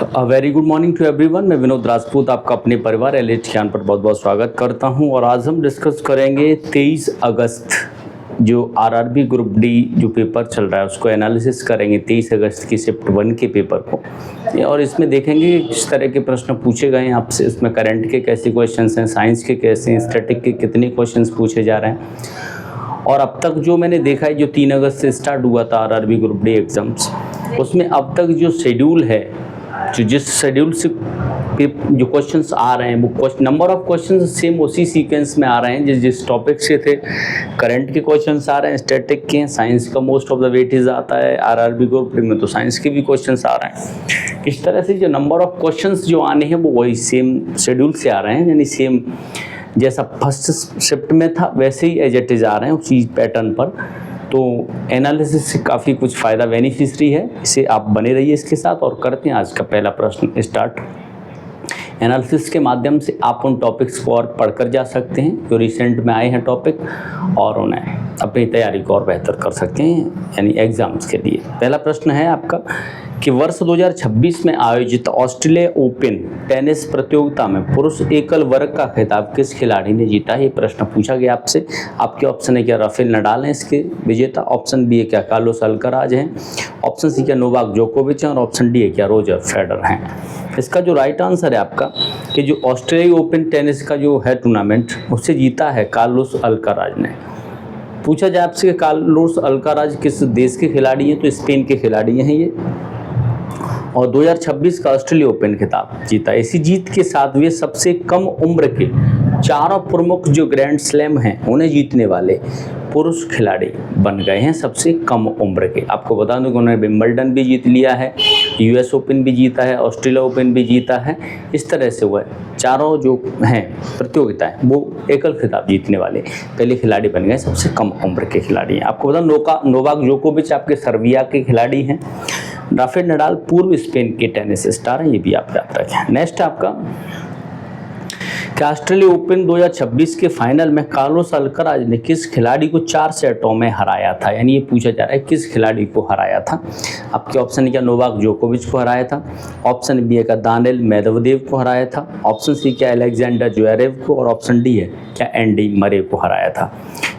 Very good morning to everyone. मैं विनोद राजपूत आपका अपने परिवार एलिट ज्ञान पर बहुत बहुत स्वागत करता हूं और आज हम डिस्कस करेंगे 23 अगस्त जो आरआरबी ग्रुप डी जो पेपर चल रहा है उसको एनालिसिस करेंगे 23 अगस्त की शिफ्ट 1 के पेपर को, और इसमें देखेंगे किस तरह के प्रश्न पूछे गए हैं आपसे। इसमें करंट के कैसे क्वेश्चंस हैं, साइंस के कैसे हैं, स्टैटिक के कितने क्वेश्चंस पूछे जा रहे हैं। और अब तक जो मैंने देखा है, जो 3 अगस्त से स्टार्ट हुआ था आरआरबी ग्रुप डी एग्जाम्स, उसमें अब तक जो शेड्यूल है, जो जिस शेड्यूल से जो क्वेश्चंस आ रहे हैं वो नंबर ऑफ क्वेश्चंस सेम उसी सीक्वेंस में आ रहे हैं जिस टॉपिक से थे। करंट के क्वेश्चंस आ रहे हैं, स्टैटिक के, साइंस का मोस्ट ऑफ द वेटेज आता है, आरआरबी ग्रुप डी में तो साइंस के भी क्वेश्चंस आ रहे हैं। इस तरह से जो नंबर ऑफ क्वेश्चंस जो आने हैं वो वही सेम शेड्यूल से आ रहे हैं, यानी सेम जैसा फर्स्ट शिफ्ट में था वैसे ही एज इट इज आ रहे हैं उसी पैटर्न पर। तो एनालिसिस से काफ़ी कुछ फ़ायदा बेनिफिशरी है, इसे आप बने रहिए इसके साथ। और करते हैं आज का पहला प्रश्न स्टार्ट। एनालिसिस के माध्यम से आप उन टॉपिक्स को और पढ़कर जा सकते हैं जो रिसेंट में आए हैं टॉपिक, और उन्हें अपनी तैयारी को और बेहतर कर सकते हैं, यानी एग्ज़ाम्स के लिए। पहला प्रश्न है आपका कि वर्ष 2026 में आयोजित ऑस्ट्रेलिया ओपन टेनिस प्रतियोगिता में पुरुष एकल वर्ग का खिताब किस खिलाड़ी ने जीता है? ये प्रश्न पूछा गया आपसे। आपके ऑप्शन है क्या राफेल नडाल हैं इसके विजेता, ऑप्शन बी है क्या कार्लोस अल्कराज हैं, ऑप्शन सी क्या नोवाक जोकोविच हैं, और ऑप्शन डी है क्या रोजर फेडरर हैं। इसका जो राइट आंसर है आपका कि जो ऑस्ट्रेलिया ओपन टेनिस का जो है टूर्नामेंट उससे जीता है कार्लोस अल्कराज ने। पूछा जाए आपसे कि कार्लोस अल्कराज किस देश के खिलाड़ी हैं, तो स्पेन के खिलाड़ी हैं ये, और 2026 का ऑस्ट्रेलिया ओपन खिताब जीता। इसी जीत के साथ वे सबसे कम उम्र के चारों प्रमुख जो ग्रैंड स्लैम हैं उन्हें जीतने वाले पुरुष खिलाड़ी बन गए हैं, सबसे कम उम्र के। आपको बता दूं कि उन्होंने विंबलडन भी जीत लिया है, यूएस ओपन भी जीता है, ऑस्ट्रेलिया ओपन भी जीता है। इस तरह से वह चारों जो हैं प्रतियोगिताएं वो एकल खिताब जीतने वाले पहले खिलाड़ी बन गए, सबसे कम उम्र के खिलाड़ी हैं। आपको बता नोवाक जोकोविच आपके सर्बिया के खिलाड़ी हैं, राफेल नडाल पूर्व स्पेन के टेनिस स्टार हैं, ये भी आप याद रखें। नेक्स्ट आपका कि ऑस्ट्रेलिया ओपन 2026 के फाइनल में कार्लोस अल्कराज ने किस खिलाड़ी को 4 सेटों में हराया था? यानी ये पूछा जा रहा है किस खिलाड़ी को हराया था। आपके ऑप्शन है क्या नोवाक जोकोविच को हराया था, ऑप्शन बी है क्या दानिल मेदवेदेव को हराया था, ऑप्शन सी क्या अलेक्जेंडर ज्वेरेव को, और ऑप्शन डी है क्या एंडी मरे को हराया था।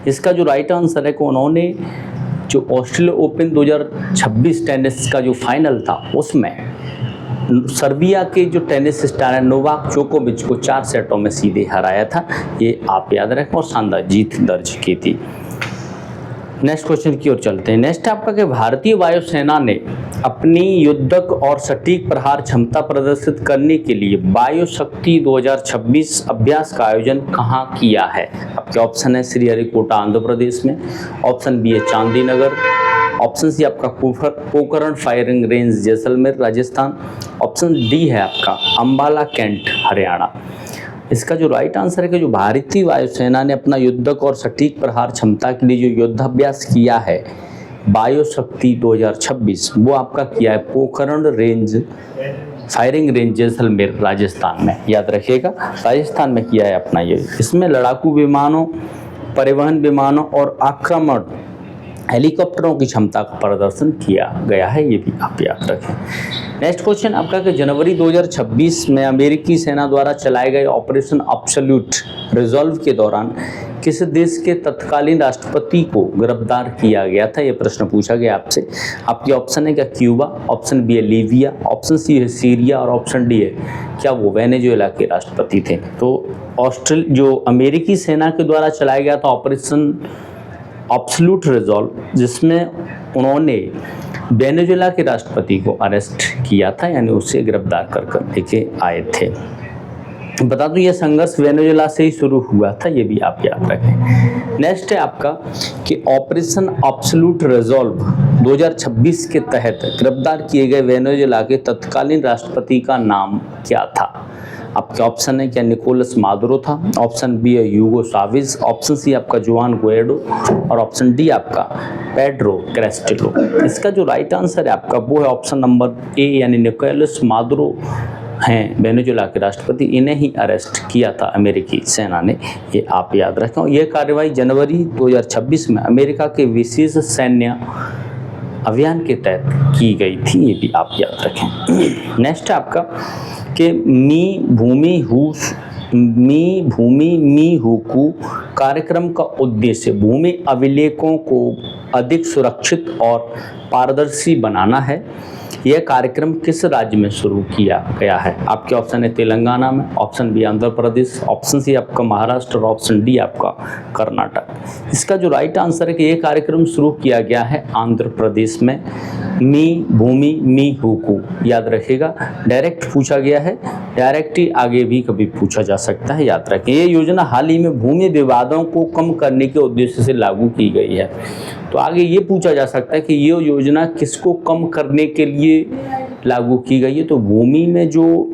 इसका जो राइट आंसर है कि उन्होंने जो ऑस्ट्रेलिया ओपन 2026 टेनिस का जो फाइनल था उसमें सर्बिया के जो टेनिस स्टार है नोवाक जोकोविच को 4 सेटों में सीधे हराया था। ये आप याद रखें और शानदार जीत दर्ज की थी। नेक्स्ट क्वेश्चन की ओर चलते हैं। नेक्स्ट आपका कि भारतीय वायुसेना ने अपनी युद्धक और सटीक प्रहार क्षमता प्रदर्शित करने के लिए वायु शक्ति 2026 अभ्यास का आयोजन कहाँ किया है? आपके ऑप्शन है श्रीहरिकोटा आंध्र प्रदेश में, ऑप्शन बी है चांदी नगर, ऑप्शन सी आपका Pokhran firing range Jaisalmer Rajasthan, option D है आपका अंबाला कैंट हरियाणा। इसका जो राइट आंसर है कि जो भारतीय वायुसेना ने अपना युद्धक और सटीक प्रहार क्षमता के लिए जो युद्धाभ्यास किया है वायु शक्ति 2026 वो आपका किया है Pokhran range firing range Jaisalmer Rajasthan में। याद रखिएगा राजस्थान में किया है अपना ये। इसमें लड़ाकू विमानों, परिवहन विमानों और आक्रमण हेलीकॉप्टरों की क्षमता का प्रदर्शन किया गया है, ये भी आप याद रखें। नेक्स्ट क्वेश्चन आपका कि जनवरी 2026 में अमेरिकी सेना द्वारा चलाए गए ऑपरेशन एब्सोल्यूट रिजॉल्व के दौरान किस देश के तत्कालीन राष्ट्रपति को गिरफ्तार किया गया था? ये प्रश्न पूछा गया आपसे। आपके ऑप्शन है क्या क्यूबा, ऑप्शन बी है लीबिया, ऑप्शन सी है सीरिया, और ऑप्शन डी है क्या वो वेनेजुएला के राष्ट्रपति थे। तो जो अमेरिकी सेना के द्वारा चलाया गया था ऑपरेशन एब्सोल्यूट रिजॉल्व, जिसमें उन्होंने वेनेजुएला के राष्ट्रपति को अरेस्ट किया था, यानी उससे गिरफ्तार कर लेके आए थे। बता दूं यह संघर्ष वेनेजुएला से ही शुरू हुआ था, ये भी आप याद रखें। नेक्स्ट है आपका कि ऑपरेशन एब्सोल्यूट रिजॉल्व 2026 के तहत गिरफ्तार किए गए वेनेजुएला के तत्कालीन राष्ट्रपति का नाम क्या था? आपके ऑप्शन है क्या निकोलस मादुरो था, ऑप्शन बी है यूगो चावेज, ऑप्शन सी आपका जुआन गुएडो, और ऑप्शन डी आपका पेड्रो कैस्टिलो। इसका जो राइट आंसर है आपका वो है ऑप्शन नंबर ए, यानी निकोलस मादुरो हैं वेनेजुएला के राष्ट्रपति। इन्हें ही अरेस्ट किया था अमेरिकी सेना ने, ये आप याद रखें। यह कार्रवाई जनवरी 2026 में अमेरिका के विशेष सैन्य अभियान के तहत की गई थी, ये भी आप याद रखें। नेक्स्ट है आपका कि मी भूमि मी हुकू कार्यक्रम का उद्देश्य भूमि अभिलेखों को अधिक सुरक्षित और पारदर्शी बनाना है। यह कार्यक्रम किस राज्य में शुरू किया गया है? आपके ऑप्शन है तेलंगाना में, option B Andhra Pradesh, option C आपका महाराष्ट्र और ऑप्शन डी आपका कर्नाटक। इसका जो राइट आंसर है कि यह कार्यक्रम शुरू किया गया है आंध्र प्रदेश में। मी भूमि मी हुकू याद रखिएगा, डायरेक्ट पूछा गया है, डायरेक्ट ही आगे भी कभी पूछा जा सकता है, याद रखें। ये योजना हाल ही में भूमि विवादों को कम करने के उद्देश्य से लागू की गई है। तो आगे ये पूछा जा सकता है कि ये योजना किसको कम करने के लिए लागू की गई है? तो भूमि में जो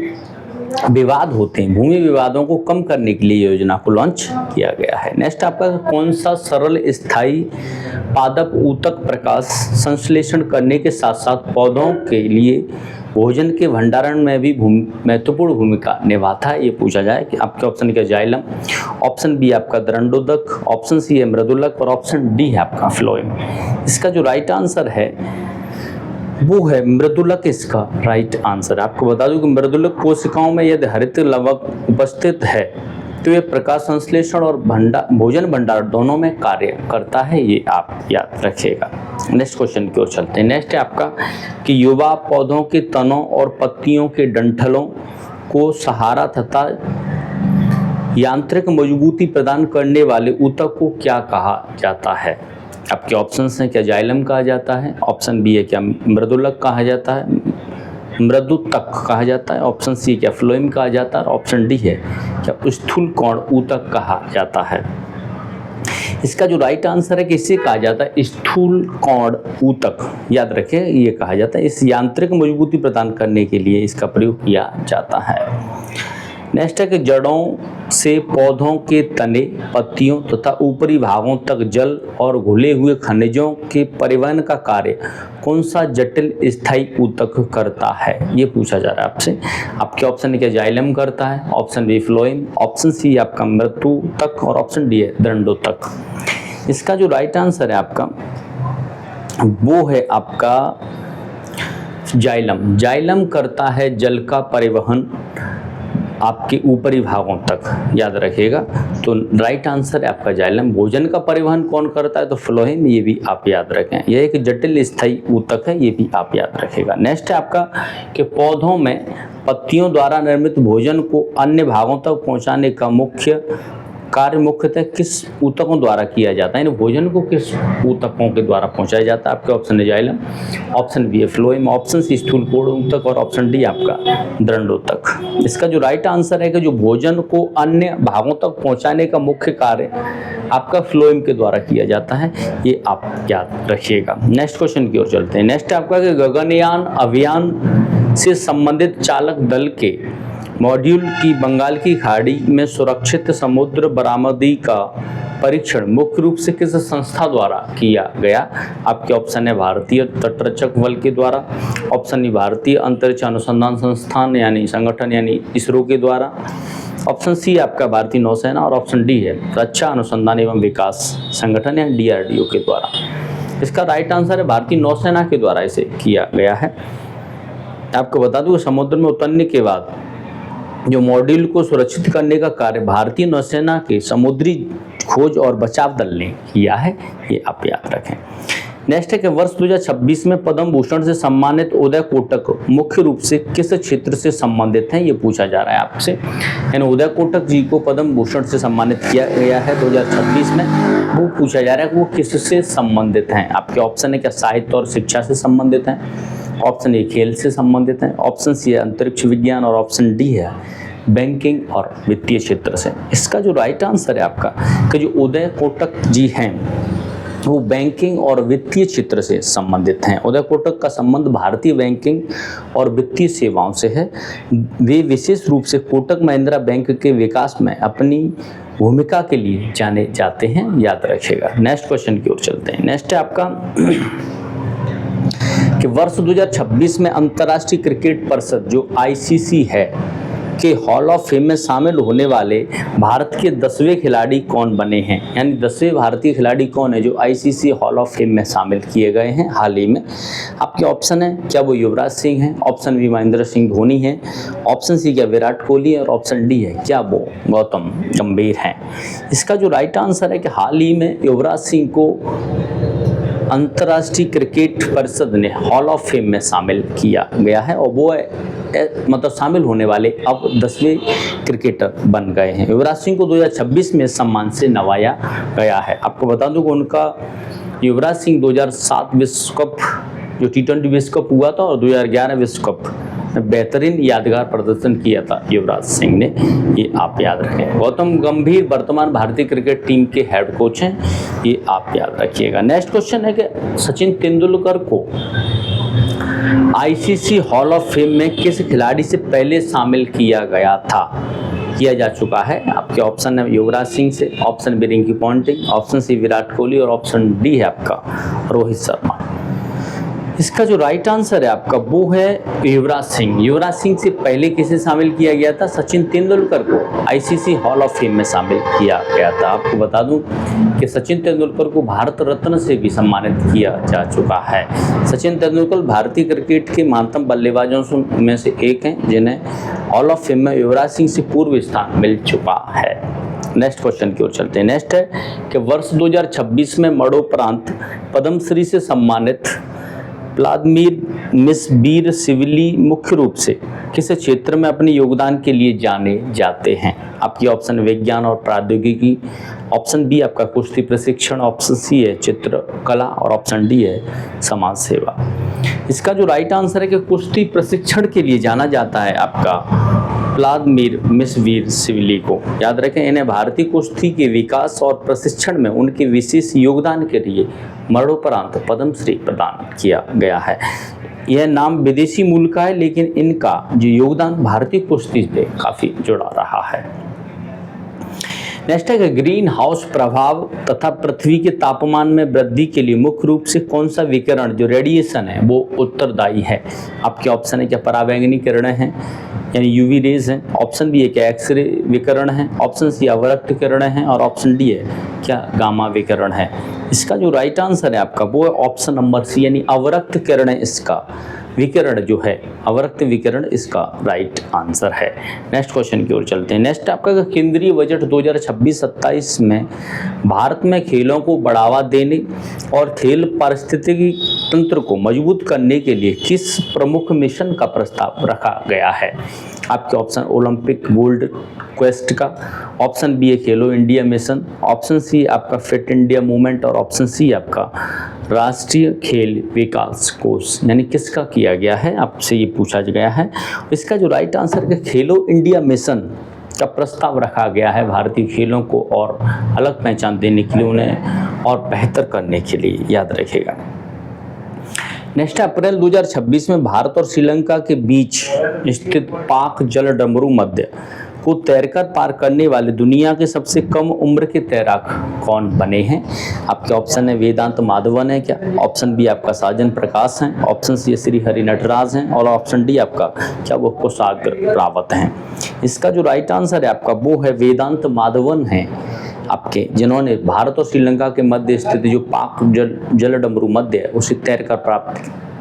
विवाद होते हैं, भूमि विवादों को कम करने के लिए योजना को लॉन्च किया गया है। नेक्स्ट आपका कौन सा सरल स्थायी पादप ऊतक प्रकाश संश्लेषण करने के साथ साथ पौधों के लिए भोजन के भंडारण में भी महत्वपूर्ण भूमिका निभाता है? ये पूछा जाए कि आपके ऑप्शन क्या जाइलम, ऑप्शन बी आपका दंडोदक, ऑप्शन सी है मृदुलक और ऑप्शन डी है आपका फ्लोएम। इसका जो राइट आंसर है वो है मृदुलक, इसका राइट आंसर। आपको बता दूं कि मृदुलक कोशिकाओं में यदि हरित लवक उपस्थित है तो ये प्रकाश संश्लेषण और भोजन भंडार दोनों में कार्य करता है, ये आप याद रखिएगा। नेक्स्ट क्वेश्चन की ओर चलते हैं। नेक्स्ट है आपका कि युवा पौधों के तनों और पत्तियों के डंठलों को सहारा तथा यांत्रिक मजबूती प्रदान करने वाले ऊतक को क्या कहा जाता है? आपके ऑप्शंस हैं, क्या जाइलम कहा जाता है, ऑप्शन बी है क्या मृदुलक कहा जाता है, मृदुतक कहा जाता है, ऑप्शन सी क्या फ्लोएम कहा जाता है, ऑप्शन डी है क्या स्थूल कोण ऊतक कहा जाता है? इसका जो राइट आंसर है कि इसे कहा जाता है स्थूल कोण ऊतक, याद रखें ये कहा जाता है। इस यांत्रिक मजबूती प्रदान करने के लिए इसका प्रयोग किया जाता है। नेक्स्ट है कि जड़ों से पौधों के तने, पत्तियों तथा ऊपरी भागों तक जल और घुले हुए खनिजों के परिवहन का कार्य कौन सा जटिल स्थायी ऊतक करता है? ये पूछा जा रहा है आपसे। आपके ऑप्शन है क्या जाइलम करता है, option B phloem, option C आपका मृदुतक और ऑप्शन डी है दंडोतक। इसका जो राइट आंसर है आपका वो है आपका जाइलम। जाइलम करता है जल का परिवहन आपके ऊपरी भागों तक, याद रखिएगा। तो राइट आंसर है आपका जाइलम। भोजन का परिवहन कौन करता है? तो फ्लोएम, ये भी आप याद रखें। यह एक जटिल स्थायी ऊतक है, ये भी आप याद रखिएगा। नेक्स्ट है आपका कि पौधों में पत्तियों द्वारा निर्मित भोजन को अन्य भागों तक पहुंचाने का मुख्य कार्य मुख्यतः किस ऊतकों द्वारा किया जाता है? यानी भोजन को किस ऊतकों के द्वारा पहुंचाया जाता है? आपके ऑप्शन है जाइलम, ऑप्शन बी है फ्लोएम, ऑप्शन सी स्थूल कोण ऊतक और ऑप्शन डी आपका दंडोतक। इसका जो राइट आंसर है कि जो भोजन को अन्य भागों तक पहुंचाने का मुख्य कार्य आपका फ्लोएम के द्वारा किया जाता है, ये आप याद रखिएगा। नेक्स्ट क्वेश्चन की ओर चलते हैं। नेक्स्ट आपका कि गगनयान अभियान से संबंधित चालक दल के मॉड्यूल की बंगाल की खाड़ी में सुरक्षित समुद्र बरामदी का परीक्षण मुख्य रूप से किस संस्था द्वारा किया गया? आपके ऑप्शन है भारतीय तटरक्षक बल के द्वारा, ऑप्शन बी भारतीय अंतरिक्ष अनुसंधान संस्थान यानी संगठन यानी इसरो के द्वारा, ऑप्शन सी आपका भारतीय नौसेना और ऑप्शन डी है रक्षा अनुसंधान एवं विकास संगठन यानी DRDO के द्वारा। इसका राइट आंसर है भारतीय नौसेना के द्वारा इसे किया गया है। आपको बता दूं समुद्र में उतरने के बाद जो मॉड्यूल को सुरक्षित करने का कार्य भारतीय नौसेना के समुद्री खोज और बचाव दल ने किया है, ये आप याद रखें। नेक्स्ट है कि वर्ष 2026 में पद्म भूषण से सम्मानित उदय कोटक मुख्य रूप से किस क्षेत्र से संबंधित हैं? ये पूछा जा रहा है आपसे। यानी उदय कोटक जी को पद्म भूषण से सम्मानित किया गया है 2026 में, वो पूछा जा रहा है कि वो किससे संबंधित हैं? आपके ऑप्शन है क्या साहित्य और शिक्षा से संबंधित हैं, ऑप्शन ए खेल से संबंधित हैं, ऑप्शन सी है अंतरिक्ष विज्ञान और ऑप्शन डी है बैंकिंग और वित्तीय क्षेत्र से। इसका जो राइट आंसर है आपका कि जो उदय कोटक जी हैं वो बैंकिंग और वित्तीय क्षेत्र से संबंधित हैं। उदय कोटक का संबंध भारतीय बैंकिंग और वित्तीय सेवाओं से है। वे विशेष रूप से कोटक महिंद्रा बैंक के विकास में अपनी भूमिका के लिए जाने जाते हैं, याद रखिएगा। नेक्स्ट क्वेश्चन की ओर चलते हैं। नेक्स्ट है आपका कि वर्ष 2026 में अंतर्राष्ट्रीय क्रिकेट परिषद जो ICC है के हॉल ऑफ फेम में शामिल होने वाले भारत के 10वें खिलाड़ी कौन बने हैं, यानी 10वें भारतीय खिलाड़ी कौन है जो आईसीसी हॉल ऑफ फेम में शामिल किए गए हैं हाल ही में। आपके ऑप्शन है, क्या वो युवराज सिंह हैं, ऑप्शन बी महेंद्र सिंह धोनी है, ऑप्शन सी क्या विराट कोहली है और ऑप्शन डी है क्या वो गौतम गंभीर हैं। इसका जो राइट आंसर है कि हाल ही में युवराज सिंह को अंतर्राष्ट्रीय क्रिकेट परिषद ने हॉल ऑफ फेम में शामिल किया गया है और वो मतलब शामिल होने वाले अब 10वें क्रिकेटर बन गए हैं। युवराज सिंह को 2026 में सम्मान से नवाया गया है। आपको बता दूं कि उनका युवराज सिंह 2007 विश्व कप जो T20 विश्व कप हुआ था और 2011 विश्व कप बेहतरीन यादगार प्रदर्शन किया था युवराज सिंह ने, ये आप याद रखें। गौतम गंभीर वर्तमान भारतीय क्रिकेट टीम के हेड कोच हैं, ये आप याद रखिएगा। नेक्स्ट क्वेश्चन है कि सचिन तेंदुलकर को आईसीसी हॉल ऑफ फेम में किस खिलाड़ी से पहले शामिल किया गया था, किया जा चुका है। आपके ऑप्शन है युवराज सिंह से, option B Ricky Ponting, option C Virat Kohli और ऑप्शन डी है आपका रोहित शर्मा। इसका जो राइट आंसर है आपका वो है युवराज सिंह। युवराज सिंह से पहले किसे शामिल किया गया था, सचिन तेंदुलकर को आईसीसी हॉल ऑफ फेम में शामिल किया गया था। आपको बता दूं कि सचिन तेंदुलकर को भारत रत्न से भी सम्मानित किया जा चुका है। सचिन तेंदुलकर भारतीय क्रिकेट के महानतम बल्लेबाजों में से एक हैं जिन्हें हॉल ऑफ फेम में युवराज सिंह से पूर्व स्थान मिल चुका है। नेक्स्ट क्वेश्चन की ओर चलते हैं। नेक्स्ट है कि वर्ष 2026 में मरणोपरांत पद्मश्री से सम्मानित व्लादिमीर मिसबीरसिवली मुख्य रूप से किस क्षेत्र में अपने योगदान के लिए जाने जाते हैं। आपकी ऑप्शन विज्ञान और प्रौद्योगिकी, ऑप्शन बी आपका कुश्ती प्रशिक्षण, ऑप्शन सी है चित्रकला और ऑप्शन डी है समाज सेवा। इसका जो राइट आंसर है कि कुश्ती प्रशिक्षण के लिए जाना जाता है आपका व्लादिमीर मिसबीरसिवली को। याद रखें, इन्हें भारतीय कुश्ती के विकास और प्रशिक्षण में उनके विशेष योगदान के लिए मरणोपरांत पद्मश्री प्रदान किया गया है। यह नाम विदेशी मूल का है लेकिन इनका जो योगदान भारतीय कुश्ती से काफ़ी जुड़ा रहा है। नेक्स्ट है ग्रीन हाउस प्रभाव तथा पृथ्वी के तापमान में वृद्धि के लिए मुख्य रूप से कौन सा विकिरण जो रेडिएशन है वो उत्तरदायी है। आपके ऑप्शन है क्या पराबैंगनी किरणें हैं यानी यूवी रेज हैं, ऑप्शन बी है क्या एक्सरे विकिरण है, ऑप्शन सी अवरक्त किरणें हैं और ऑप्शन डी है क्या गामा विकिरण है। इसका जो राइट आंसर है आपका वो है ऑप्शन नंबर सी यानी अवरक्त किरणें इसका विकिरण जो है, अवरक्त विकिरण इसका राइट आंसर है। नेक्स्ट क्वेश्चन की ओर चलते हैं। नेक्स्ट आपका केंद्रीय बजट 2026-27 में भारत में खेलों को बढ़ावा देने और खेल पारिस्थितिकी तंत्र को मजबूत करने के लिए किस प्रमुख मिशन का प्रस्ताव रखा गया है। आपके ऑप्शन ओलंपिक गोल्ड क्वेस्ट का, ऑप्शन बी है खेलो इंडिया मिशन, ऑप्शन सी आपका फिट इंडिया मूवमेंट और ऑप्शन सी आपका राष्ट्रीय खेल विकास कोष, यानी किसका किया गया है आपसे ये पूछा गया है। इसका जो राइट आंसर है खेलो इंडिया मिशन का प्रस्ताव रखा गया है भारतीय खेलों को और अलग पहचान देने के लिए, उन्हें और बेहतर करने के लिए, याद रखिएगा। नेक्स्ट अप्रैल 2026 में भारत और श्रीलंका के बीच स्थित पाक जल डमरू मध्य को तैरकर पार करने वाले दुनिया के सबसे कम उम्र के तैराक कौन बने हैं। आपके ऑप्शन है वेदांत माधवन है क्या, ऑप्शन बी आपका साजन प्रकाश हैं, ऑप्शन सी श्री हरि नटराज हैं और ऑप्शन डी आपका क्या वो कुशाग्र रावत हैं। इसका जो राइट आंसर है आपका वो है वेदांत माधवन हैं आपके, जिन्होंने भारत और श्रीलंका के मध्य स्थित जो पाक जल डमरू मध्य है उसे तैरकर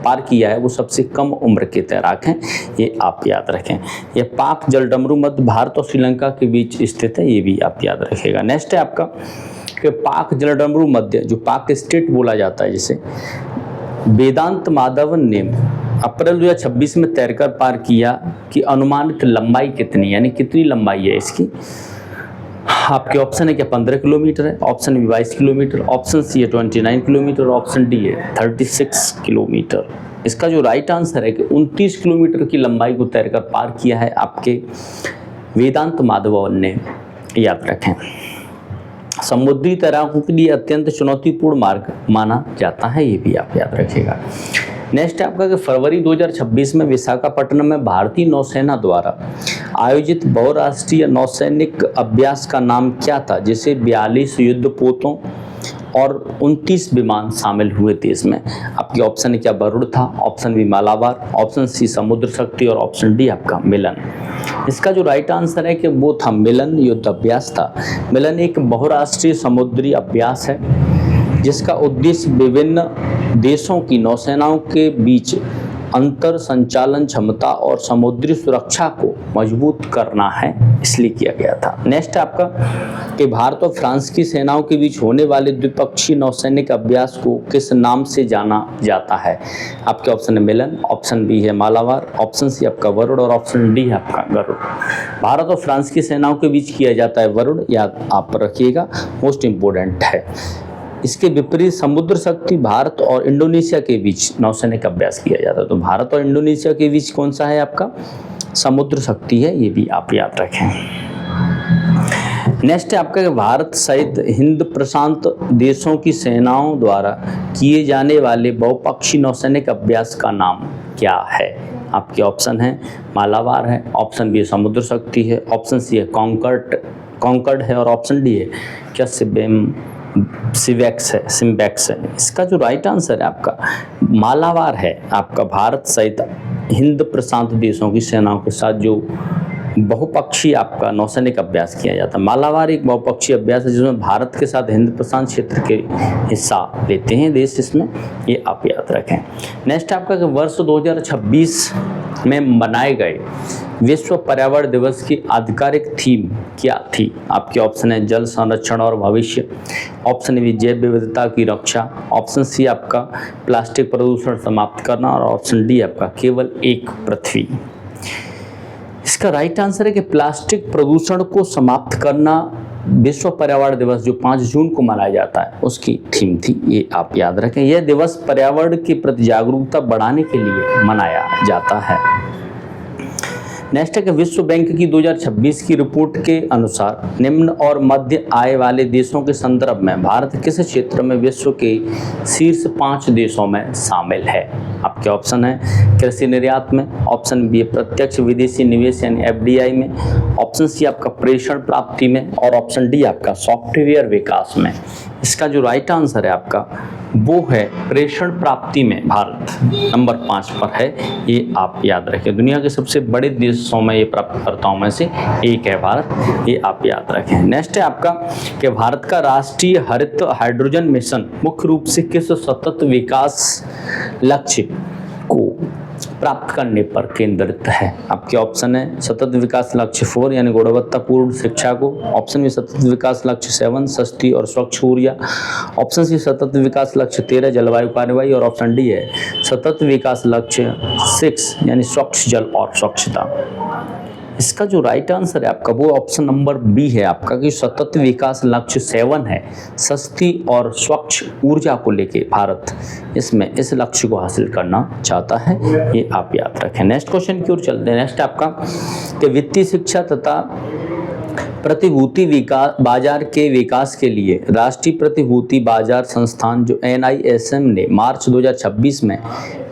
पार किया है, वो सबसे कम उम्र के तैराक हैं, ये आप याद रखें। ये पाक जल डमरू मध्य भारत और श्रीलंका के बीच स्थित है, ये भी आप याद रखेगा। नेक्स्ट है आपका कि पाक जल डमरू मध्य जो पाक स्टेट बोला जाता है जिसे वेदांत माधवन ने अप्रैल 2026 में तैरकर पार किया कि अनुमानित लंबाई कितनी, यानी कितनी लंबाई है इसकी। आपके ऑप्शन है क्या 15 किलोमीटर है, option B 22 kilometre, option C है 29 किलोमीटर, ऑप्शन डी है 36 किलोमीटर। इसका जो राइट आंसर है कि 29 किलोमीटर की लंबाई को तैरकर पार किया है आपके वेदांत माधवन ने, याद रखें। समुद्री तैराकों के लिए अत्यंत चुनौतीपूर्ण मार्ग माना जाता है, ये भी आप याद रखिएगा। नेक्स्ट है आपका कि फरवरी 2026 में विशाखापट्टनम में भारतीय नौसेना द्वारा आयोजित बहुराष्ट्रीय नौसैनिक अभ्यास का नाम क्या था, जिसे 42 युद्धपोतों और 29 विमान शामिल हुए थे इसमें। आपके ऑप्शन है क्या, वरुण था, option B Malabar, option C Samudra Shakti और ऑप्शन डी आपका मिलन। इसका जो राइट आंसर है कि वो था मिलन, युद्ध अभ्यास था। मिलन एक बहुराष्ट्रीय समुद्री अभ्यास है जिसका उद्देश्य विभिन्न देशों की नौसेनाओं के बीच अंतर संचालन क्षमता और समुद्री सुरक्षा को मजबूत करना है, इसलिए किया गया था। नेक्स्ट आपका कि भारत और फ्रांस की सेनाओं के बीच होने वाले द्विपक्षीय नौसैनिक अभ्यास को किस नाम से जाना जाता है। आपके ऑप्शन है मिलन, ऑप्शन बी है मालाबार, ऑप्शन सी आपका वरुण और ऑप्शन डी है आपका गरुड़। भारत और फ्रांस की सेनाओं के बीच किया जाता है वरुण, याद आप रखिएगा, मोस्ट इंपोर्टेंट है। इसके विपरीत समुद्र शक्ति भारत और इंडोनेशिया के बीच नौसैनिक अभ्यास किया जाता है। तो भारत और इंडोनेशिया के बीच कौन सा है आपका, समुद्र शक्ति है, ये भी आप याद रखें। नेक्स्ट है आपका भारत सहित हिंद प्रशांत देशों की सेनाओं द्वारा किए जाने वाले बहुपक्षीय नौसैनिक अभ्यास का नाम क्या है। आपके ऑप्शन है मालाबार है, ऑप्शन बी समुद्र शक्ति है, ऑप्शन सी है कॉन्कर्ड है और ऑप्शन डी है क्या सिम्बैक्स है। इसका जो राइट आंसर है आपका मालाबार है। आपका भारत सहित हिंद प्रशांत देशों की सेनाओं के साथ जो बहुपक्षीय आपका नौसैनिक अभ्यास किया जाता है। मालाबार एक बहुपक्षीय अभ्यास है जिसमें भारत के साथ हिंद प्रशांत क्षेत्र के हिस्सा लेते हैं देश इसमें, ये आप याद रखें। नेक्स्ट आपका कि वर्ष 2026 में मनाए गए विश्व पर्यावरण दिवस की आधिकारिक थीम क्या थी। आपके ऑप्शन है जल संरक्षण और भविष्य, ऑप्शन बी जैव विविधता की रक्षा, ऑप्शन सी आपका प्लास्टिक प्रदूषण समाप्त करना और ऑप्शन डी आपका केवल एक पृथ्वी। इसका राइट आंसर है कि प्लास्टिक प्रदूषण को समाप्त करना विश्व पर्यावरण दिवस जो 5 जून को मनाया जाता है उसकी थीम थी, ये आप याद रखें। यह दिवस पर्यावरण के प्रति जागरूकता बढ़ाने के लिए मनाया जाता है। नेक्स्ट है कि विश्व बैंक की 2026 की रिपोर्ट के अनुसार निम्न और मध्य आय वाले देशों के संदर्भ में भारत किस क्षेत्र में विश्व के शीर्ष 5 देशों में शामिल है। आपके ऑप्शन है कृषि निर्यात में, ऑप्शन बी प्रत्यक्ष विदेशी निवेश यानी FDI में, ऑप्शन सी आपका प्रेषण प्राप्ति में और ऑप्शन डी आपका सॉफ्टवेयर विकास में। इसका जो राइट आंसर है आपका वो है प्रेषण प्राप्ति में भारत नंबर 5 पर है, ये आप याद रखें। दुनिया के सबसे बड़े देशों में ये प्राप्तकर्ताओं में से एक है भारत, ये आप याद रखें। नेक्स्ट है आपका कि भारत का राष्ट्रीय हरित हाइड्रोजन मिशन मुख्य रूप से किस सतत विकास लक्ष्य को प्राप्त करने पर केंद्रित है। आपके ऑप्शन है सतत विकास लक्ष्य 4 यानी गुणवत्तापूर्ण शिक्षा को, ऑप्शन बी सतत विकास लक्ष्य 7 सस्ती और स्वच्छ ऊर्जा, ऑप्शन सी सतत विकास लक्ष्य 13 जलवायु कार्रवाई और ऑप्शन डी है सतत विकास लक्ष्य 6 यानी स्वच्छ जल और स्वच्छता। इसका जो राइट आंसर है आपका वो ऑप्शन नंबर बी है आपका कि सतत विकास लक्ष्य 7 है, सस्ती और स्वच्छ ऊर्जा को लेके भारत इसमें इस लक्ष्य को हासिल करना चाहता है, ये आप याद रखें। नेक्स्ट क्वेश्चन की ओर चलते हैं। नेक्स्ट आपका कि वित्तीय शिक्षा तथा प्रतिभूति बाजार के विकास के लिए राष्ट्रीय प्रतिभूति बाजार संस्थान जो NISM ने मार्च 2026 में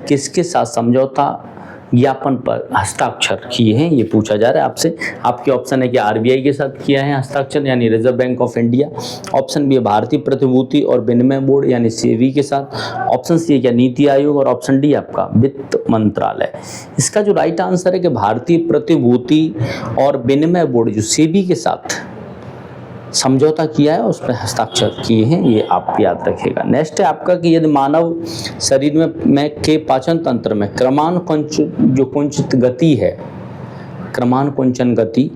किसके साथ समझौता ज्ञापन पर हस्ताक्षर किए हैं, ये पूछा जा रहा है आपसे। आपके ऑप्शन है कि RBI के साथ किया है हस्ताक्षर यानी Reserve Bank of India, option B भारतीय प्रतिभूति और विनिमय बोर्ड यानी SEBI के साथ, ऑप्शन सी है क्या नीति आयोग और ऑप्शन डी आपका वित्त मंत्रालय। इसका जो राइट आंसर है कि भारतीय प्रतिभूति और विनिमय बोर्ड जो SEBI के साथ समझौता किया है उस पर हस्ताक्षर किए हैं, ये आप याद रखिएगा। नेक्स्ट है आपका कि यदि मानव शरीर में के पाचन तंत्र में कुंचित गति है, क्रमानुकुंचन गति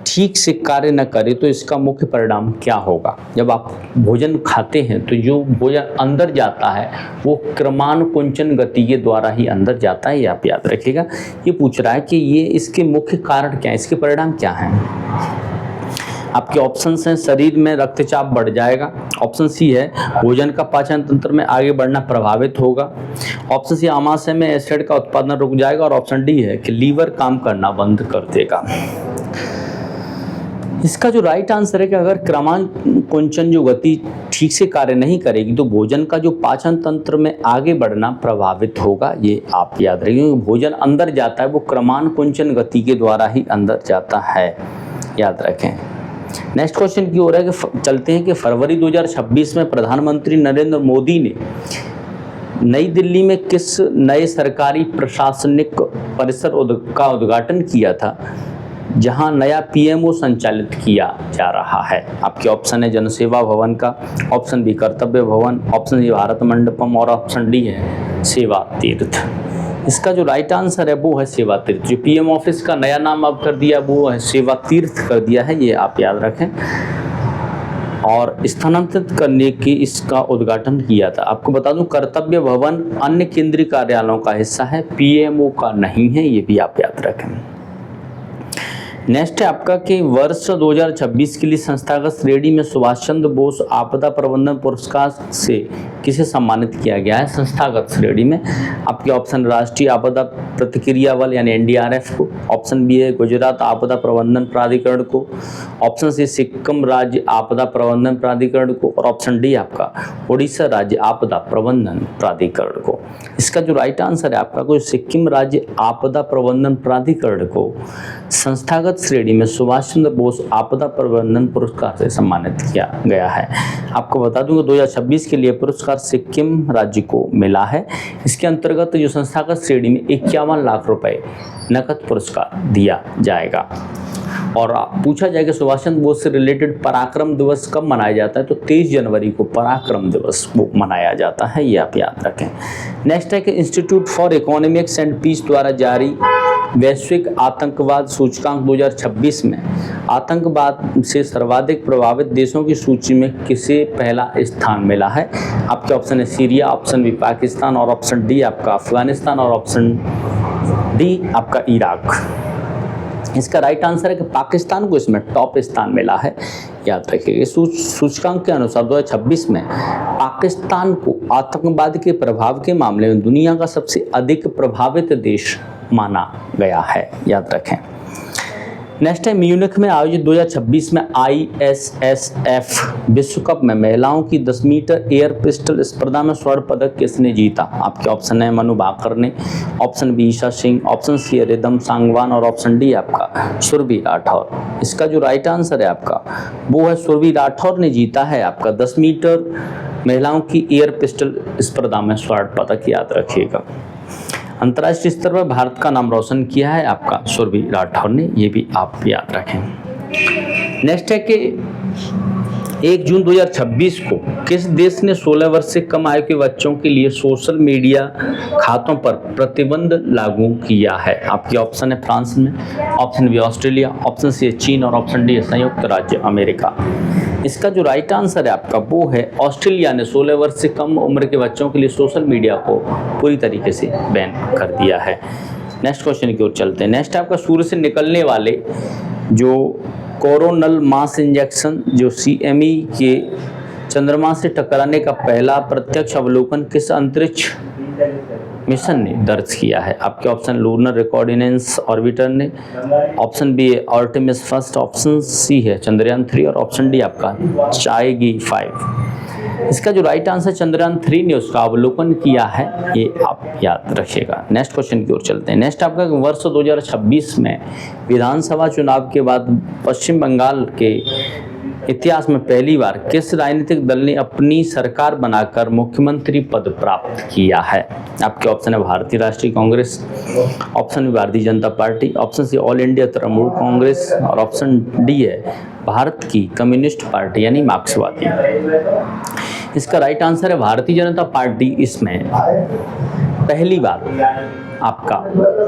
ठीक से कार्य न करे तो इसका मुख्य परिणाम क्या होगा। जब आप भोजन खाते हैं तो जो भोजन अंदर जाता है वो क्रमानुकुंचन गति के द्वारा ही अंदर जाता है, ये आप याद रखिएगा। ये पूछ रहा है कि ये इसके मुख्य कारण क्या है, इसके परिणाम क्या हैं। आपके ऑप्शंस हैं शरीर में रक्तचाप बढ़ जाएगा, ऑप्शन सी है भोजन का पाचन तंत्र में आगे बढ़ना प्रभावित होगा, ऑप्शन सी आमाशय में एसिड का उत्पादन रुक जाएगा और ऑप्शन डी है कि लीवर काम करना बंद कर देगा। इसका जो राइट आंसर है कि अगर क्रमानुकुंचन जो गति ठीक से कार्य नहीं करेगी तो भोजन का जो पाचन तंत्र में आगे बढ़ना प्रभावित होगा, ये आप याद रखिए। भोजन अंदर जाता है वो क्रमानुकुंचन गति के द्वारा ही अंदर जाता है, याद रखें। नेक्स्ट क्वेश्चन की ओर है कि चलते हैं कि फरवरी 2026 में प्रधानमंत्री नरेंद्र मोदी ने नई दिल्ली में किस नए सरकारी प्रशासनिक परिसर का उद्घाटन किया था जहां नया पीएमओ संचालित किया जा रहा है? आपके ऑप्शन है जनसेवा भवन का, ऑप्शन बी कर्तव्य भवन, ऑप्शन सी भारत मंडपम और ऑप्शन डी है सेवा तीर्थ। इसका जो राइट आंसर है वो है सेवा तीर्थ। जो पीएम ऑफिस का नया नाम अब कर दिया वो है सेवा तीर्थ कर दिया है, ये आप याद रखें। और स्थानांतरित करने की इसका उद्घाटन किया था। आपको बता दूं कर्तव्य भवन अन्य केंद्रीय कार्यालयों का हिस्सा है, पीएमओ का नहीं है, ये भी आप याद रखें। नेक्स्ट है आपका कि वर्ष 2026 के लिए संस्थागत श्रेणी में सुभाष चंद्र बोस आपदा प्रबंधन पुरस्कार से किसे सम्मानित किया गया है? संस्थागत श्रेणी में आपके ऑप्शन राष्ट्रीय आपदा प्रतिक्रिया बल यानी एनडीआरएफ को, ऑप्शन बी है गुजरात आपदा प्रबंधन प्राधिकरण को, ऑप्शन सी सिक्किम राज्य आपदा प्रबंधन प्राधिकरण को और ऑप्शन डी आपका उड़ीसा राज्य आपदा प्रबंधन प्राधिकरण को। इसका जो राइट आंसर है आपका को सिक्किम राज्य आपदा प्रबंधन प्राधिकरण को संस्थागत श्रेणी में सुभाष चंद्र बोस आपदा प्रबंधन पुरस्कार से सम्मानित किया गया है। आपको बता दूं कि 2026 के लिए पुरस्कार सिक्किम राज्य को मिला है। इसके अंतर्गत जो संस्थागत श्रेणी में 51 लाख रुपए नकद पुरस्कार दिया जाएगा। और पूछा जाएगा सुभाष चंद्र बोस से रिलेटेड पराक्रम दिवस कब मनाया जाता है, तो 23 जनवरी को पराक्रम दिवस को मनाया जाता है, ये आप याद रखें। नेक्स्ट है कि Institute for Economics and Peace द्वारा जारी वैश्विक आतंकवाद सूचकांक 2026 में आतंकवाद से सर्वाधिक प्रभावित देशों की सूची में किसे पहला स्थान मिला है? आपके ऑप्शन है सीरिया, ऑप्शन बी पाकिस्तान और ऑप्शन डी आपका अफगानिस्तान और ऑप्शन डी आपका इराक। इसका राइट आंसर है कि पाकिस्तान को इसमें टॉप स्थान मिला है, याद रखिएगा। सूचकांक के अनुसार 2026 में पाकिस्तान को आतंकवाद के प्रभाव के मामले में दुनिया का सबसे अधिक प्रभावित देश माना गया है, याद रखें। नेक्स्ट है म्यूनिख में आयोजित 2026 में ISSF विश्व कप में महिलाओं की 10 मीटर एयर पिस्टल स्पर्धा में स्वर्ण पदक किसने जीता? आपके ऑप्शन है मनु भाकर ने, option B Esha Singh, option C Rhythm Sangwan और ऑप्शन डी आपका सुरभि राठौर। इसका जो राइट आंसर है आपका वो है सुरभि राठौर ने जीता है आपका 10 मीटर महिलाओं की एयर पिस्टल स्पर्धा में स्वर्ण पदक, याद रखिएगा। अंतर्राष्ट्रीय स्तर पर भारत का नाम रोशन किया है आपका सुरभि राठौर ने, ये भी आप याद रखें। नेक्स्ट है कि 1 जून 2026 को किस देश ने 16 वर्ष से कम आयु के बच्चों के लिए सोशल मीडिया खातों पर प्रतिबंध लागू किया है? आपके ऑप्शन है फ्रांस में, option B Australia, option C चीन और ऑप्शन डी संयुक्त राज्य अमेरिका। इसका जो राइट आंसर है आपका वो है ऑस्ट्रेलिया ने 16 वर्ष से कम उम्र के बच्चों के लिए सोशल मीडिया को पूरी तरीके से बैन कर दिया है। नेक्स्ट क्वेश्चन की ओर चलते हैं। नेक्स्ट आपका सूर्य से निकलने वाले जो कोरोनल मास इंजेक्शन जो CME के चंद्रमा से टकराने का पहला प्रत्यक्ष अवलोकन किस अंतरिक्ष मिशन ने दर्ज किया है? आपके ऑप्शन लूनर रिकॉर्डिनेंस ऑर्बिटर ने, ऑप्शन बी है आर्टेमिस फर्स्ट, ऑप्शन सी है चंद्रयान 3 और ऑप्शन डी आपका चाएगी 5। इसका जो राइट आंसर चंद्रयान 3 ने उसका अवलोकन किया है, ये आप याद रखिएगा। नेक्स्ट क्वेश्चन की ओर चलते हैं। नेक्स्ट आपका वर्ष 2026 में विधानसभा चुनाव के बाद पश्चिम बंगाल के इतिहास में पहली बार किस राजनीतिक दल ने अपनी सरकार बनाकर मुख्यमंत्री पद प्राप्त किया है? आपके ऑप्शन है भारतीय राष्ट्रीय Congress, option B Bharatiya Janata Party, option C All India Trinamool Congress और ऑप्शन डी है भारत की कम्युनिस्ट पार्टी यानी मार्क्सवादी। इसका राइट आंसर है भारतीय जनता पार्टी इसमें पहली बार आपका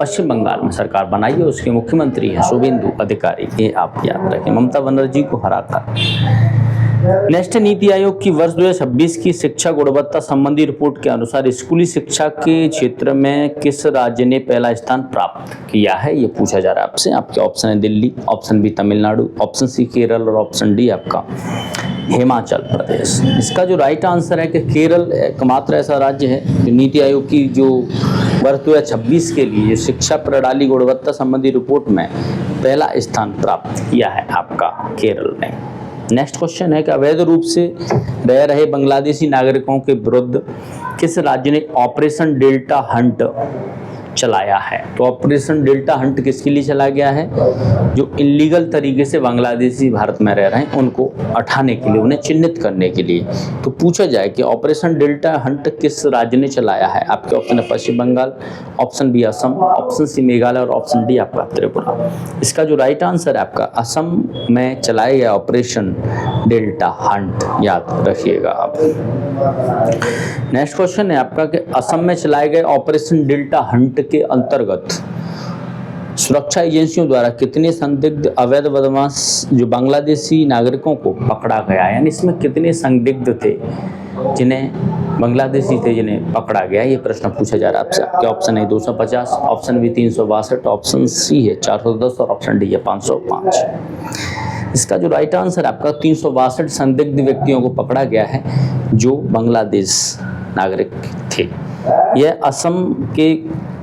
पश्चिम बंगाल में सरकार बनाई है, उसके मुख्यमंत्री हैं शुभेंदु अधिकारी, ये आप याद रखें, ममता बनर्जी को हराकर। नेक्स्ट नीति आयोग की वर्ष 2026 की शिक्षा गुणवत्ता संबंधी रिपोर्ट के अनुसार स्कूली शिक्षा के क्षेत्र में किस राज्य ने पहला स्थान प्राप्त किया है, ये पूछा जा रहा है आपसे। आपके ऑप्शन है Delhi, option B Tamil Nadu, option C Kerala और ऑप्शन डी आपका हिमाचल प्रदेश। इसका जो राइट आंसर है कि केरल एकमात्र ऐसा राज्य है जो नीति आयोग की जो वर्ष 2026 के लिए शिक्षा प्रणाली गुणवत्ता संबंधी रिपोर्ट में पहला स्थान प्राप्त किया है आपका केरल ने। नेक्स्ट क्वेश्चन है कि अवैध रूप से रह रहे बांग्लादेशी नागरिकों के विरुद्ध किस राज्य ने ऑपरेशन डेल्टा हंट चलाया है। तो ऑपरेशन डेल्टा हंट किसके लिए चलाया गया है? जो इलीगल तरीके से बांग्लादेशी भारत में रह रहे हैं उनको हटाने के लिए, उन्हें चिन्हित करने के लिए। तो पूछा जाए कि ऑपरेशन डेल्टा हंट किस राज्य ने चलाया है? आपके ऑप्शन है Paschim Bengal, option B Assam, option C Meghalaya और ऑप्शन डी आपका त्रिपुरा। इसका जो राइट आंसर है आपका असम में चलाया गया ऑपरेशन डेल्टा हंट, याद रखिएगा आप। नेक्स्ट क्वेश्चन है आपका कि असम में चलाए गए ऑपरेशन डेल्टा हंट के अंतर्गत सुरक्षा एजेंसियों द्वारा कितने संदिग्ध अवैध बदमाश जो बांग्लादेशी नागरिकों को पकड़ा गया? यानी इसमें कितने संदिग्ध थे बांग्लादेशी थे जिन्हें पकड़ा गया? ये प्रश्न पूछा जा रहा है आपसे। आपके ऑप्शन है 250, ऑप्शन बी 362, ऑप्शन सी है 410 और ऑप्शन डी है 505। इसका जो राइट आंसर है आपका 362 संदिग्ध व्यक्तियों को पकड़ा गया है जो बांग्लादेश नागरिक थे। यह असम के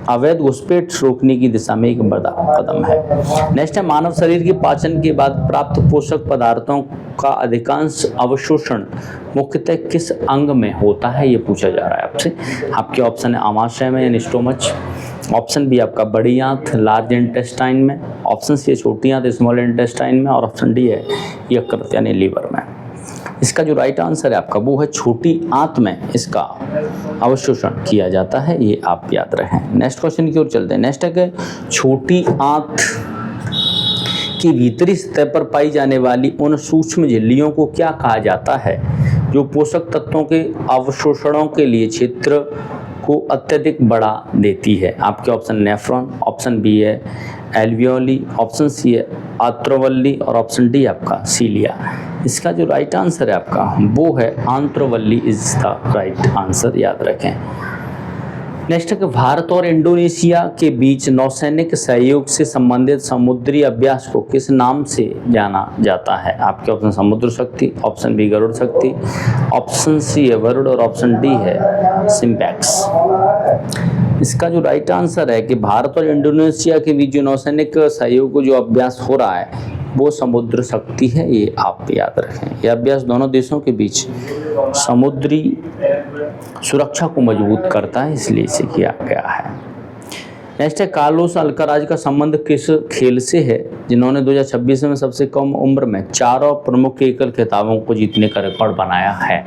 अवैध घुसपैठ रोकने की दिशा में एक बड़ा कदम है। नेक्स्ट है मानव शरीर के पाचन के बाद प्राप्त पोषक पदार्थों का अधिकांश अवशोषण मुख्यतः किस अंग में होता है? ये पूछा जा रहा है आपसे। आपके ऑप्शन है आमाशय में यानी स्टोमच, ऑप्शन बी आपका बड़ी आंत लार्ज इंटेस्टाइन में, ऑप्शन सी है छोटी आंत स्मॉल इंटेस्टाइन में और ऑप्शन डी है यकृत यानी लीवर में। इसका जो राइट आंसर है आपका वो है छोटी आंत में इसका अवशोषण किया जाता है, ये आप याद रखें। नेक्स्ट क्वेश्चन की ओर चलते हैं। नेक्स्ट है कि छोटी आंत की भीतरी सतह पर पाई जाने वाली उन सूक्ष्म झिल्लियों को क्या कहा जाता है जो पोषक तत्वों के अवशोषणों के लिए क्षेत्र को अत्यधिक बढ़ा देती है? आपके ऑप्शन नेफ्रॉन, ऑप्शन बी है एल्वियोली, ऑप्शन सी है आंत्रवल्ली और ऑप्शन डी आपका सीलिया। इसका जो राइट आंसर है आपका वो है आंत्रवल्ली इज द राइट आंसर, याद रखें। नेक्स्ट है कि भारत और इंडोनेशिया के बीच नौसैनिक सहयोग से संबंधित समुद्री अभ्यास को किस नाम से जाना जाता है? आपके ऑप्शन समुद्र शक्ति, ऑप्शन बी गरुड़ शक्ति, ऑप्शन सी है वरुड़ और ऑप्शन डी है सिम्पैक्स। इसका जो राइट आंसर है कि भारत और इंडोनेशिया के बीच जो नौसैनिक सहयोग को जो अभ्यास हो रहा है वो समुद्र शक्ति है, ये आप याद रखें। यह अभ्यास दोनों देशों के बीच समुद्री सुरक्षा को मजबूत करता है, इसलिए इसे किया गया है। नेक्स्ट है कार्लोस अल्काराज का संबंध किस खेल से है जिन्होंने 2026 में सबसे कम उम्र में चारों प्रमुख एकल खिताबों को जीतने का रिकॉर्ड बनाया है?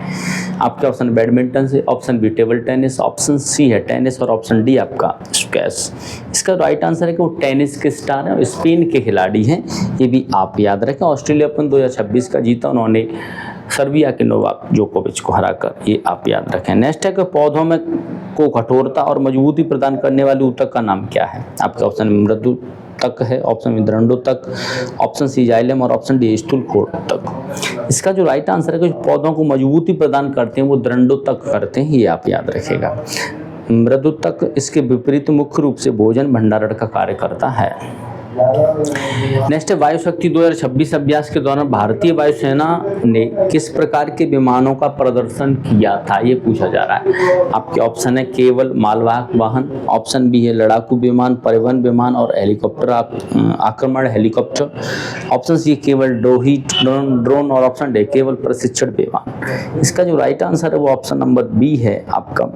आपके ऑप्शन बैडमिंटन से, option B table tennis, option C है टेनिस और ऑप्शन डी आपका स्क्वैश। इसका राइट आंसर है कि वो टेनिस के स्टार हैं और स्पेन के खिलाड़ी हैं, ये भी आप याद रखें। ऑस्ट्रेलिया ओपन 2026 का जीता उन्होंने सर्बिया के नोवाक जोकोविच को हराकर, ये आप याद रखें। नेक्स्ट है कि पौधों में को कठोरता और मजबूती प्रदान करने वाले ऊतक का नाम क्या है? आपके ऑप्शन में मृदु तक है, ऑप्शन में दंडोतक, ऑप्शन सी जाइलम और ऑप्शन डी स्थूलकोण तक। इसका जो राइट आंसर है कि पौधों को मजबूती प्रदान करते हैं वो दंडोतक करते हैं, ये आप याद रखेगा। मृदुतक इसके विपरीत मुख्य रूप से भोजन भंडारण का कार्य करता है। नेक्स्ट है वायु शक्ति 2026 अभ्यास के दौरान भारतीय वायुसेना ने किस प्रकार के विमानों का प्रदर्शन किया था? ये पूछा जा रहा है। आपके ऑप्शन है केवल मालवाहक वाहन, ऑप्शन बी है लड़ाकू विमान, परिवहन विमान और हेलीकॉप्टर आक्रमण हेलीकॉप्टर, ऑप्शन सी केवल ड्रोन और ऑप्शन डी केवल प्रशिक्षण विमान। इसका जो राइट आंसर है वो ऑप्शन नंबर बी है आपका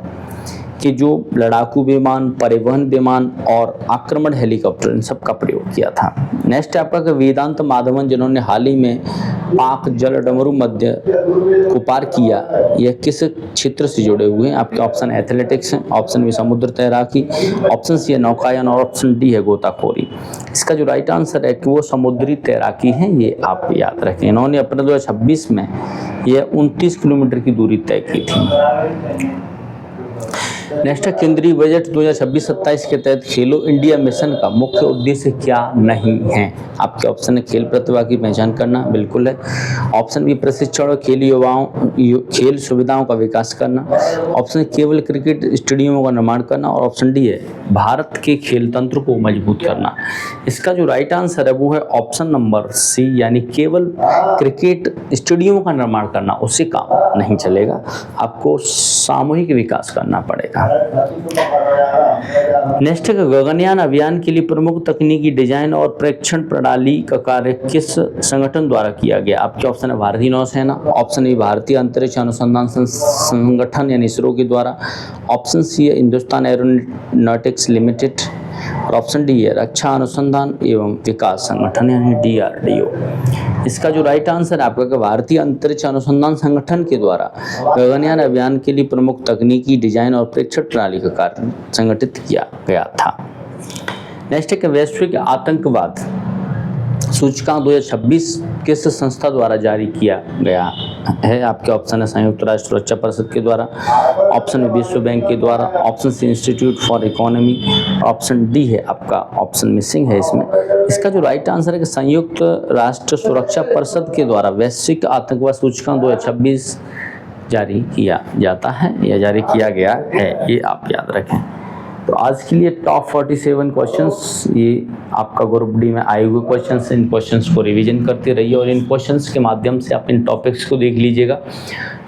कि जो लड़ाकू विमान, परिवहन विमान और आक्रमण हेलीकॉप्टर इन सब का प्रयोग किया था। नेक्स्ट है आपका कि वेदांत माधवन जिन्होंने हाल ही में पाक जल डमरू मध्य को पार किया, यह किस क्षेत्र से जुड़े हुए हैं? आपके ऑप्शन एथलेटिक्स हैं, ऑप्शन बी समुद्र तैराकी, ऑप्शन सी है नौकायन और ऑप्शन डी है गोताखोरी। इसका जो राइट आंसर है कि वो समुद्री तैराकी हैं, ये आप याद रखें। इन्होंने अपने 2026 में यह 29 किलोमीटर की दूरी तय की थी। नेक्स्ट है केंद्रीय बजट 2026-27 के तहत खेलो इंडिया मिशन का मुख्य उद्देश्य क्या नहीं है? आपके ऑप्शन है खेल प्रतिभा की पहचान करना, बिल्कुल है। ऑप्शन बी प्रशिक्षण और खेल सुविधाओं का विकास करना, ऑप्शन केवल क्रिकेट स्टेडियमों का निर्माण करना और ऑप्शन डी है भारत के खेल तंत्र को मजबूत करना। इसका जो राइट आंसर है वो है ऑप्शन नंबर सी, यानी केवल क्रिकेट स्टेडियमों का निर्माण करना, उससे काम नहीं चलेगा, आपको सामूहिक विकास करना पड़ेगा। नेक्स्ट है गगनयान अभियान के लिए प्रमुख तकनीकी डिजाइन और प्रेक्षण प्रणाली का कार्य किस संगठन द्वारा किया गया? आपके ऑप्शन है भारतीय नौसेना, ऑप्शन ए भारतीय अंतरिक्ष अनुसंधान संगठन यानी इसरो के द्वारा, ऑप्शन सी है हिंदुस्तान एरोनॉटिक्स लिमिटेड और ऑप्शन डी है रक्षा अनुसंधान एवं विकास संगठन यानी DRDO। इसका जो राइट आंसर है आपका भारतीय अंतरिक्ष अनुसंधान संगठन के द्वारा गगनयान अभियान के लिए प्रमुख तकनीकी डिजाइन और प्रेक्षण प्रणाली का कार्य संगठित किया गया था। नेक्स्ट है कि वैश्विक आतंकवाद सूचकांक 2026 किस संस्था द्वारा जारी किया गया है? आपके ऑप्शन है संयुक्त राष्ट्र सुरक्षा परिषद के द्वारा, ऑप्शन है विश्व बैंक के द्वारा, option C institute for economy, option D है आपका ऑप्शन मिसिंग है इसमें। इसका जो राइट आंसर है कि संयुक्त राष्ट्र सुरक्षा परिषद के द्वारा वैश्विक आतंकवाद सूचकांक 2026 जारी किया जाता है या जारी किया गया है, ये आप याद रखें। तो आज के लिए टॉप 47 क्वेश्चंस ये आपका ग्रुप डी में आए हुए क्वेश्चंस हैं। इन क्वेश्चंस को रिवीजन करते रहिए और इन क्वेश्चंस के माध्यम से आप इन टॉपिक्स को देख लीजिएगा।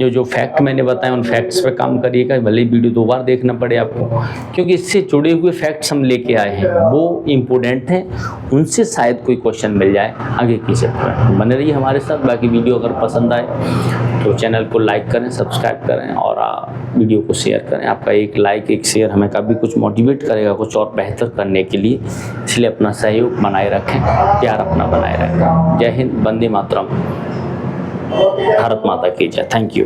जो फैक्ट मैंने बताए उन फैक्ट्स पे काम करिएगा, भले ही वीडियो 2 बार देखना पड़े आपको, क्योंकि इससे जुड़े हुए फैक्ट्स हम लेके आए हैं, वो इम्पोर्टेंट हैं, उनसे शायद कोई क्वेश्चन मिल जाए आगे की चैप्टर में। बने रहिए हमारे साथ। बाकी वीडियो अगर पसंद आए तो चैनल को लाइक करें, सब्सक्राइब करें और वीडियो को शेयर करें। आपका एक लाइक एक शेयर हमें कभी कुछ मोटिवेट करेगा कुछ और बेहतर करने के लिए, इसलिए अपना सहयोग बनाए रखें, प्यार अपना बनाए रखें। जय हिंद, वंदे मातरम, भारत माता की जय। Thank you.